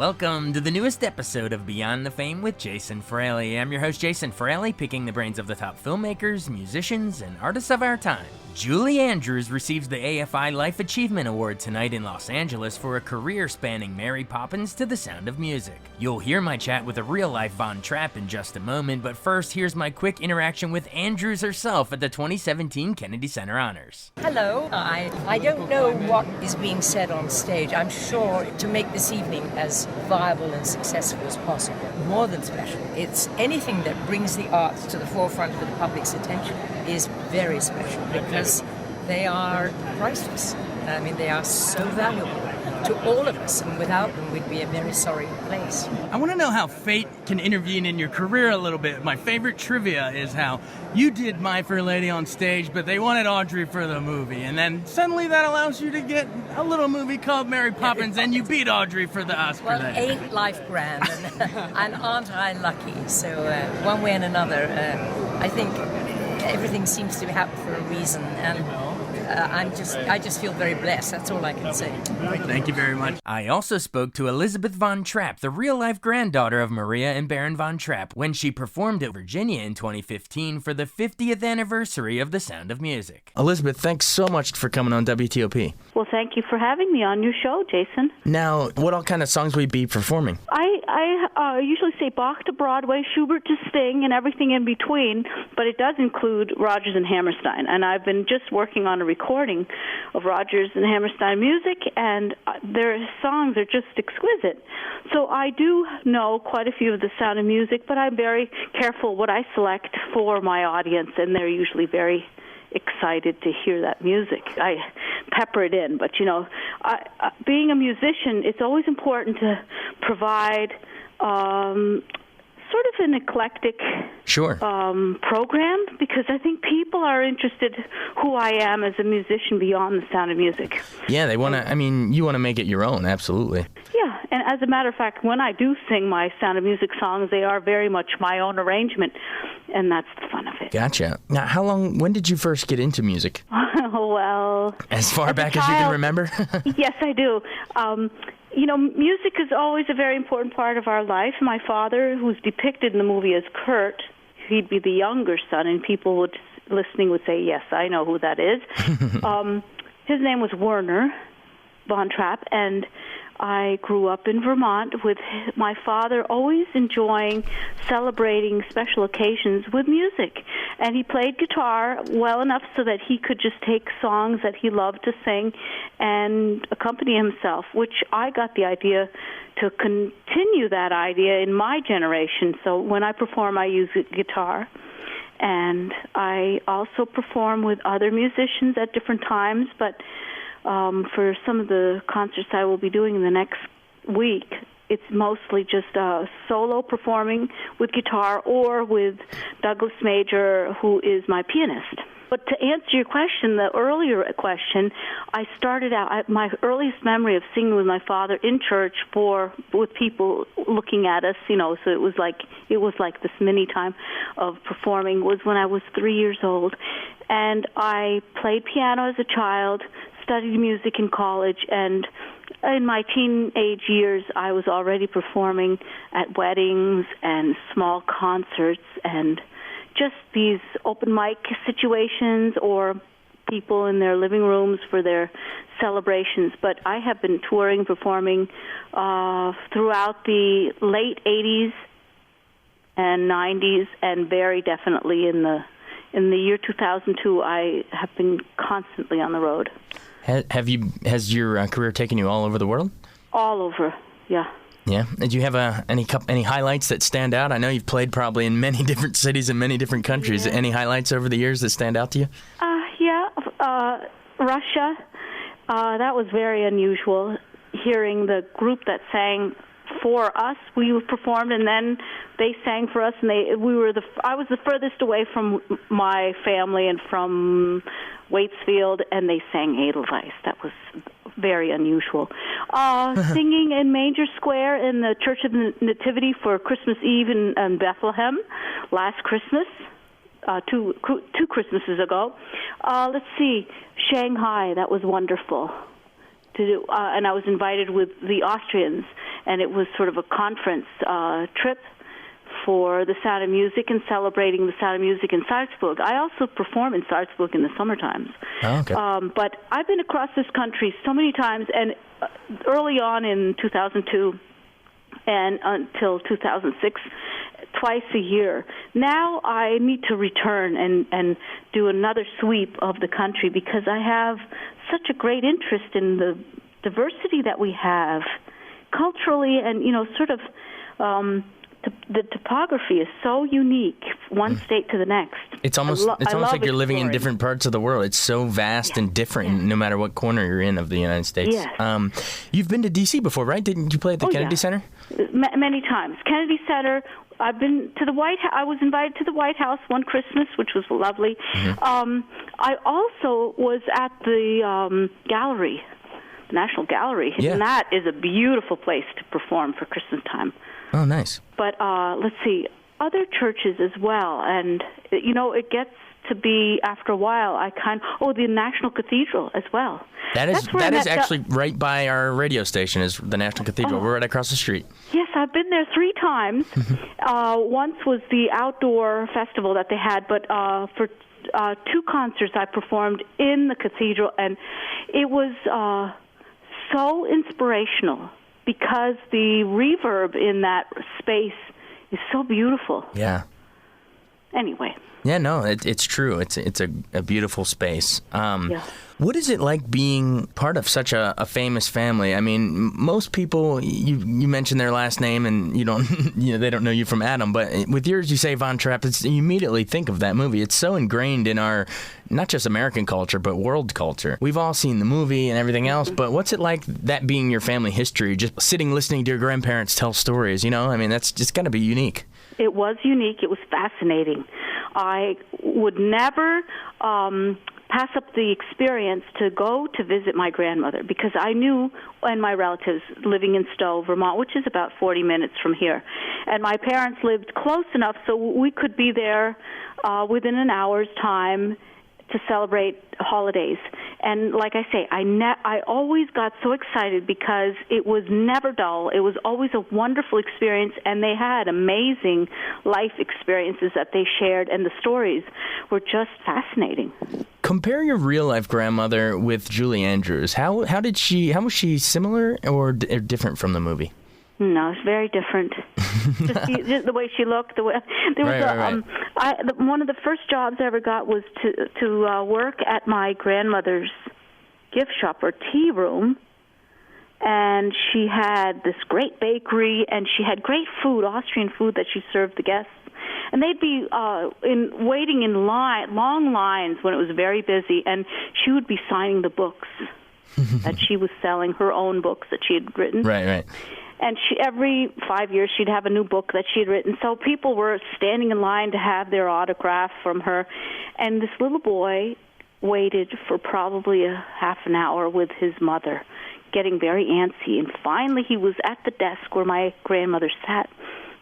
Welcome to the newest episode of Beyond the Fame with Jason Fraley. I'm your host, Jason Fraley, picking the brains of the top filmmakers, musicians, and artists of our time. Julie Andrews receives the AFI Life Achievement Award tonight in Los Angeles for a career spanning Mary Poppins to The Sound of Music. You'll hear my chat with a real-life Von Trapp in just a moment, but first, here's my quick interaction with Andrews herself at the 2017 Kennedy Center Honors. Hello. I don't know what is being said on stage. I'm sure to make this evening as viable and successful as possible. More than special. It's anything that brings the arts to the forefront of the public's attention is very special because they are priceless. I mean, they are so valuable to all of us, and without them, we'd be a very sorry place. I want to know how fate can intervene in your career a little bit. My favorite trivia is how you did My Fair Lady on stage, but they wanted Audrey for the movie, and then suddenly that allows you to get a little movie called Mary Poppins, and you beat Audrey for the Oscar. Well, ain't life grand, and aren't I lucky? So one way and another, I think everything seems to happen for a reason, and I just feel very blessed. That's all I can say. Thank you very much. I also spoke to Elisabeth Von Trapp, the real-life granddaughter of Maria and Baron Von Trapp, when she performed at Virginia in 2015 for the 50th anniversary of The Sound of Music. Elizabeth, thanks so much for coming on WTOP. Well, thank you for having me on your show, Jason. Now, what all kind of songs will you be performing? I usually say Bach to Broadway, Schubert to Sting, and everything in between, but it does include Rodgers and Hammerstein, and I've been just working on a recording of Rodgers and Hammerstein music, and their songs are just exquisite. So I do know quite a few of the Sound of Music, but I'm very careful what I select for my audience, and they're usually very excited to hear that music. I pepper it in, but being a musician, it's always important to provide sort of an eclectic program, because I think people are interested who I am as a musician beyond The Sound of Music. Yeah, they want to, you want to make it your own, absolutely. Yeah, and as a matter of fact, when I do sing my Sound of Music songs, they are very much my own arrangement, and that's the fun of it. Gotcha. Now, when did you first get into music? Well, as far back as you can remember? Yes, I do. Music is always a very important part of our life. My father, who's depicted in the movie as Kurt, he'd be the younger son, and people listening would say, yes, I know who that is. His name was Werner Von Trapp, and I grew up in Vermont with my father always enjoying celebrating special occasions with music. And he played guitar well enough so that he could just take songs that he loved to sing and accompany himself, which I got the idea to continue that idea in my generation. So when I perform, I use guitar. And I also perform with other musicians at different times, but for some of the concerts I will be doing in the next week, it's mostly just solo performing with guitar or with Douglas Major, who is my pianist. But to answer your question, the earlier question, I started out, my earliest memory of singing with my father in church with people looking at us, so it was like this mini time of performing, was when I was 3 years old. And I played piano as a child, studied music in college, and in my teenage years, I was already performing at weddings and small concerts and just these open mic situations or people in their living rooms for their celebrations. But I have been touring, performing throughout the late 80s and 90s, and very definitely in the year 2002, I have been constantly on the road. Has your career taken you all over the world? All over, yeah. Yeah. Did you have any highlights that stand out? I know you've played probably in many different cities and many different countries. Yeah. Any highlights over the years that stand out to you? Russia. That was very unusual. Hearing the group that sang for us, we performed, and then they sang for us, and I was the furthest away from my family and from Waitsfield, and they sang Edelweiss. That was very unusual. Singing in Manger Square in the Church of the Nativity for Christmas Eve in Bethlehem last Christmas, two Christmases ago. Let's see, Shanghai, that was wonderful. And I was invited with the Austrians, and it was sort of a conference trip for the Sound of Music and celebrating the Sound of Music in Salzburg. I also perform in Salzburg in the summer times. Oh, okay. But I've been across this country so many times, and early on in 2002 and until 2006, twice a year. Now I need to return and do another sweep of the country because I have such a great interest in the diversity that we have culturally, and sort of the topography is so unique, one state to the next. It's almost like you're living in different parts of the world. It's so vast and different, no matter what corner you're in of the United States. Yes. You've been to D.C. before, right? Didn't you play at the Kennedy Center? Many times. Kennedy Center. I've been to the White House. I was invited to the White House one Christmas, which was lovely. Mm-hmm. I also was at the gallery, the National Gallery, and that is a beautiful place to perform for Christmas time. Oh, nice. But let's see, other churches as well, and it gets to be after a while. The National Cathedral as well. That is actually right by our radio station. Is the National Cathedral? We're right across the street. Yes, I've been there 3 times. Once was the outdoor festival that they had, but for 2 concerts I performed in the cathedral, and it was so inspirational because the reverb in that space is so beautiful. Yeah. Anyway. Yeah, no, it's true. It's a beautiful space. What is it like being part of such a famous family? I mean, most people, you mention their last name and they don't know you from Adam, but with yours you say Von Trapp, you immediately think of that movie. It's so ingrained in our, not just American culture, but world culture. We've all seen the movie and everything else, but what's it like that being your family history, just sitting listening to your grandparents tell stories, I mean, that's just got to be unique. It was unique. It was fascinating. I would never pass up the experience to go to visit my grandmother because I knew, and my relatives living in Stowe, Vermont, which is about 40 minutes from here. And my parents lived close enough so we could be there within an hour's time to celebrate holidays. And like I say, I always got so excited because it was never dull. It was always a wonderful experience, and they had amazing life experiences that they shared, and the stories were just fascinating. Compare your real-life grandmother with Julie Andrews. How was she similar or different from the movie? No, it's very different. just the way she looked. One of the first jobs I ever got was to work at my grandmother's gift shop or tea room, and she had this great bakery, and she had great food, Austrian food that she served the guests. And they'd be waiting in long lines when it was very busy, and she would be signing the books that she was selling, her own books that she had written. Right. And every 5 years, she'd have a new book that she had written. So people were standing in line to have their autograph from her. And this little boy waited for probably a half an hour with his mother, getting very antsy. And finally, he was at the desk where my grandmother sat.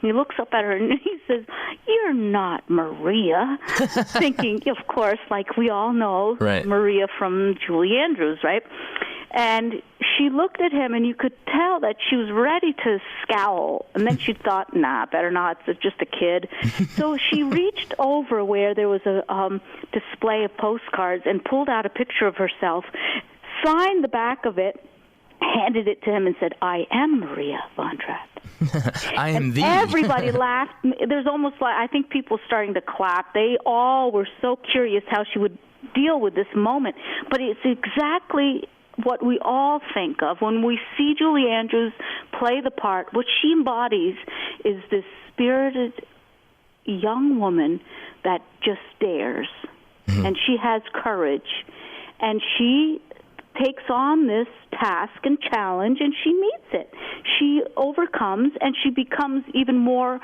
He looks up at her and he says, "You're not Maria," thinking, of course, like we all know, right, Maria from Julie Andrews, right? And she looked at him, and you could tell that she was ready to scowl. And then she thought, nah, better not. It's just a kid. So she reached over where there was a display of postcards and pulled out a picture of herself, signed the back of it, handed it to him, and said, "I am Maria Von Trapp." I am thee. Everybody laughed. There's almost like, I think people starting to clap. They all were so curious how she would deal with this moment. But it's exactly what we all think of when we see Julie Andrews play the part. What she embodies is this spirited young woman that just dares, and she has courage, and she takes on this task and challenge, and she meets it. She overcomes, and she becomes even more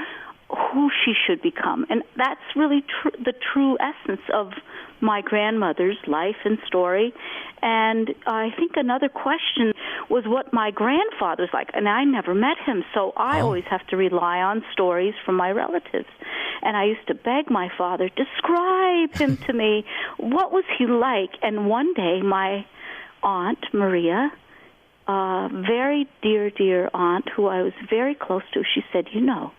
who she should become. And that's really the true essence of my grandmother's life and story. And I think another question was what my grandfather's like. And I never met him, so I always have to rely on stories from my relatives. And I used to beg my father, describe him to me. What was he like? And one day my Aunt Maria very dear, dear aunt who I was very close to, she said, you know,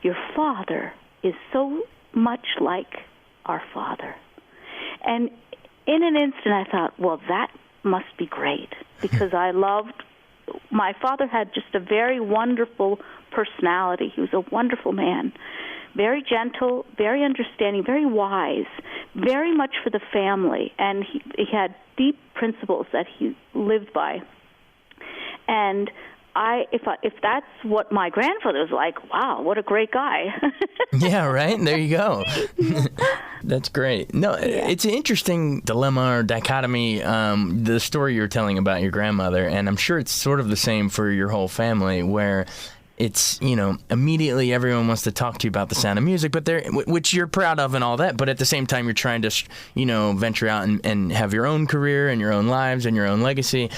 your father is so much like our father. And in an instant I thought, well, that must be great, because my father had just a very wonderful personality. He was a wonderful man, very gentle, very understanding, very wise, very much for the family, and he had deep principles that he lived by. And if that's what my grandfather was like, wow, what a great guy. Yeah, right? There you go. That's great. No, It's an interesting dilemma or dichotomy, the story you're telling about your grandmother, and I'm sure it's sort of the same for your whole family, where it's, immediately everyone wants to talk to you about the Sound of Music, but which you're proud of and all that, but at the same time you're trying to, venture out and have your own career and your own lives and your own legacy.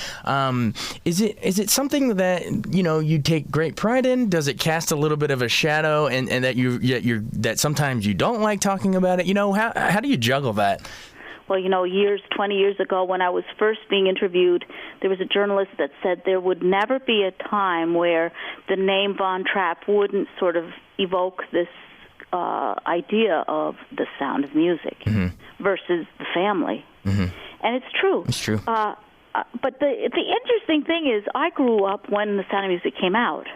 Is it something that, you take great pride in? Does it cast a little bit of a shadow and that that sometimes you don't like talking about it? How do you juggle that? Well, 20 years ago when I was first being interviewed, there was a journalist that said there would never be a time where the name Von Trapp wouldn't sort of evoke this idea of the Sound of Music versus the family. Mm-hmm. And it's true. It's true. But the interesting thing is I grew up when the Sound of Music came out.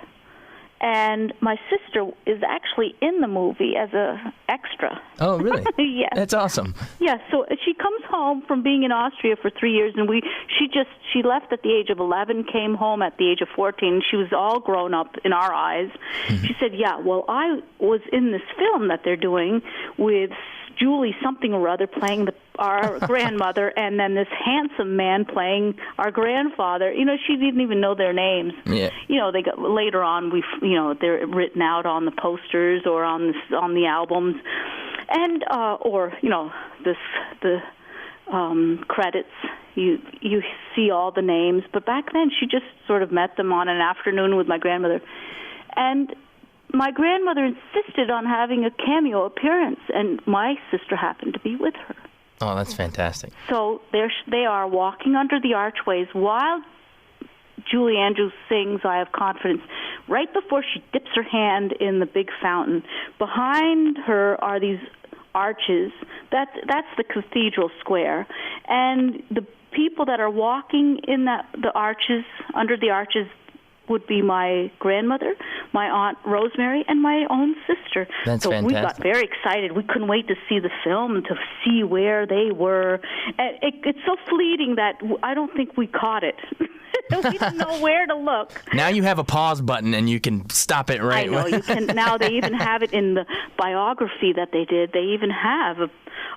And my sister is actually in the movie as a extra. Oh, really? Yes. That's awesome. Yeah, so she comes home from being in Austria for 3 years, and she left at the age of 11, came home at the age of 14. She was all grown up in our eyes. Mm-hmm. She said, yeah, well, I was in this film that they're doing with Julie something or other playing our grandmother, and then this handsome man playing our grandfather. She didn't even know their names. Yeah. They got later on. They're written out on the posters or on the albums, and the credits. You see all the names, but back then she just sort of met them on an afternoon with my grandmother, and my grandmother insisted on having a cameo appearance, and my sister happened to be with her. Oh, that's fantastic. So there they are walking under the archways while Julie Andrews sings I Have Confidence, right before she dips her hand in the big fountain. Behind her are these arches. That's the cathedral square. And the people that are walking in under the arches, would be my grandmother, my Aunt Rosemary, and my own sister. That's so fantastic. We got very excited. We couldn't wait to see the film and to see where they were. And it's so fleeting that I don't think we caught it. We didn't know where to look. Now you have a pause button and you can stop it right. I know you can. Now they even have it in the biography that they did. They even have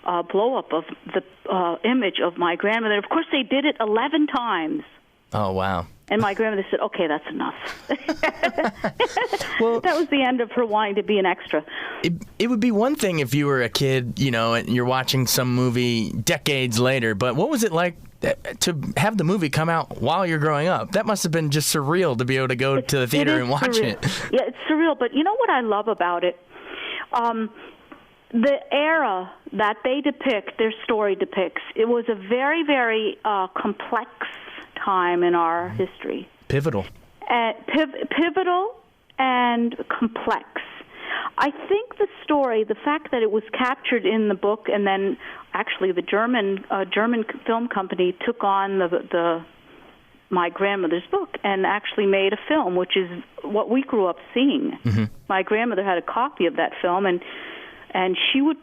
a blow-up of the image of my grandmother. Of course, they did it 11 times. Oh, wow. And my grandmother said, okay, that's enough. Well, that was the end of her wanting to be an extra. It would be one thing if you were a kid, and you're watching some movie decades later, but what was it like to have the movie come out while you're growing up? That must have been just surreal to be able to go to the theater and watch surreal. it. Yeah, it's surreal, but you know what I love about it? The era that their story depicts, it was a very, very complex time in our history. Pivotal. Pivotal and complex. I think the story, the fact that it was captured in the book, and then actually the German film company took on my grandmother's book and actually made a film, which is what we grew up seeing. Mm-hmm. My grandmother had a copy of that film, and she would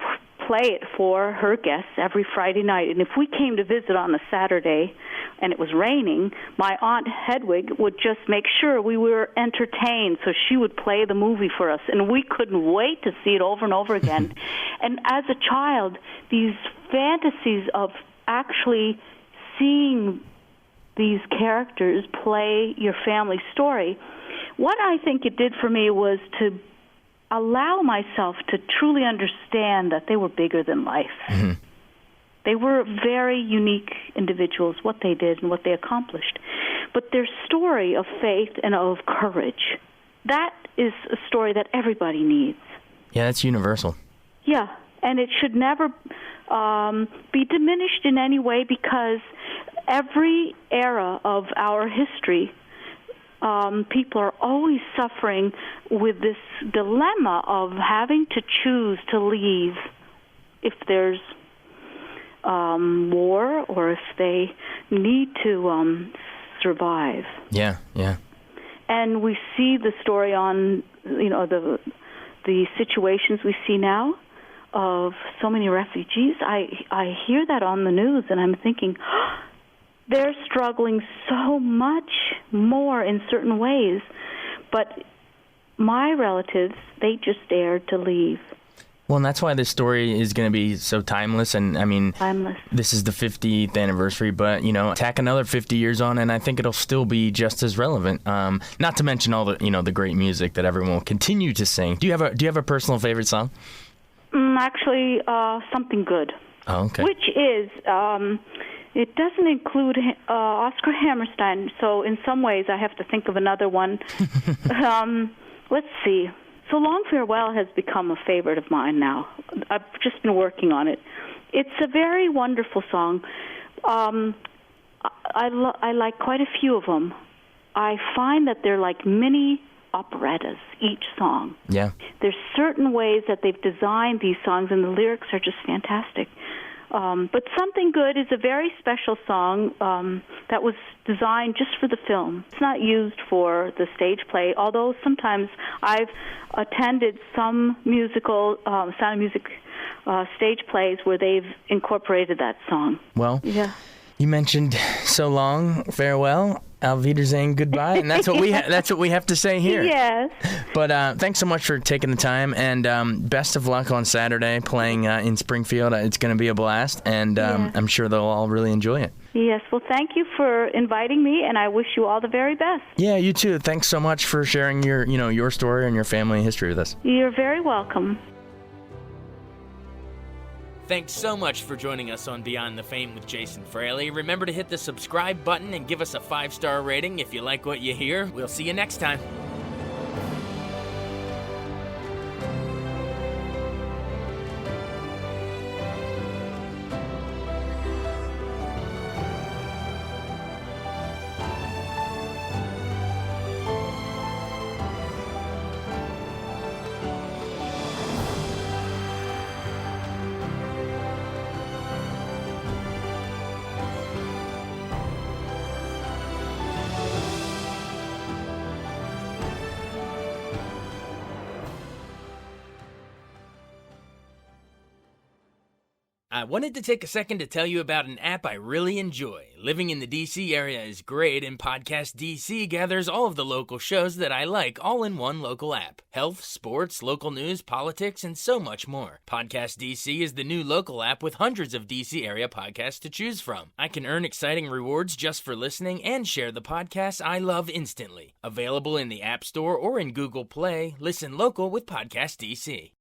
play it for her guests every Friday night. And if we came to visit on a Saturday and it was raining, my Aunt Hedwig would just make sure we were entertained, so she would play the movie for us, and we couldn't wait to see it over and over again. And as a child, these fantasies of actually seeing these characters play your family story, what I think it did for me was to allow myself to truly understand that they were bigger than life. Mm-hmm. They were very unique individuals, what they did and what they accomplished. But their story of faith and of courage, that is a story that everybody needs. Yeah, that's universal. Yeah, and it should never be diminished in any way, because every era of our history, people are always suffering with this dilemma of having to choose to leave if there's war or if they need to survive. Yeah. And we see the story on, the situations we see now of so many refugees. I hear that on the news, and I'm thinking, they're struggling so much more in certain ways. But my relatives, they just dared to leave. Well, and that's why this story is going to be so timeless. And I mean, timeless. This is the 50th anniversary, but tack another 50 years on, and I think it'll still be just as relevant. Not to mention all the the great music that everyone will continue to sing. Do you have a personal favorite song? Actually, Something Good. Oh, okay. Which is, it doesn't include Oscar Hammerstein, so in some ways I have to think of another one. Let's see. So Long Farewell has become a favorite of mine now. I've just been working on it. It's a very wonderful song. I like quite a few of them. I find that they're like mini operettas, each song. Yeah. There's certain ways that they've designed these songs, and the lyrics are just fantastic. But Something Good is a very special song that was designed just for the film. It's not used for the stage play, although sometimes I've attended some musical, Sound of Music stage plays where they've incorporated that song. Well, yeah. You mentioned so long, farewell, auf Wiedersehen, goodbye, and that's what we have to say here. Yes. But thanks so much for taking the time, and best of luck on Saturday playing in Springfield. It's going to be a blast, and I'm sure they'll all really enjoy it. Yes. Well, thank you for inviting me, and I wish you all the very best. Yeah, you too. Thanks so much for sharing your story and your family history with us. You're very welcome. Thanks so much for joining us on Beyond the Fame with Jason Fraley. Remember to hit the subscribe button and give us a 5-star rating if you like what you hear. We'll see you next time. I wanted to take a second to tell you about an app I really enjoy. Living in the DC area is great, and Podcast DC gathers all of the local shows that I like all in one local app. Health, sports, local news, politics, and so much more. Podcast DC is the new local app with hundreds of DC area podcasts to choose from. I can earn exciting rewards just for listening and share the podcasts I love instantly. Available in the App Store or in Google Play, listen local with Podcast DC.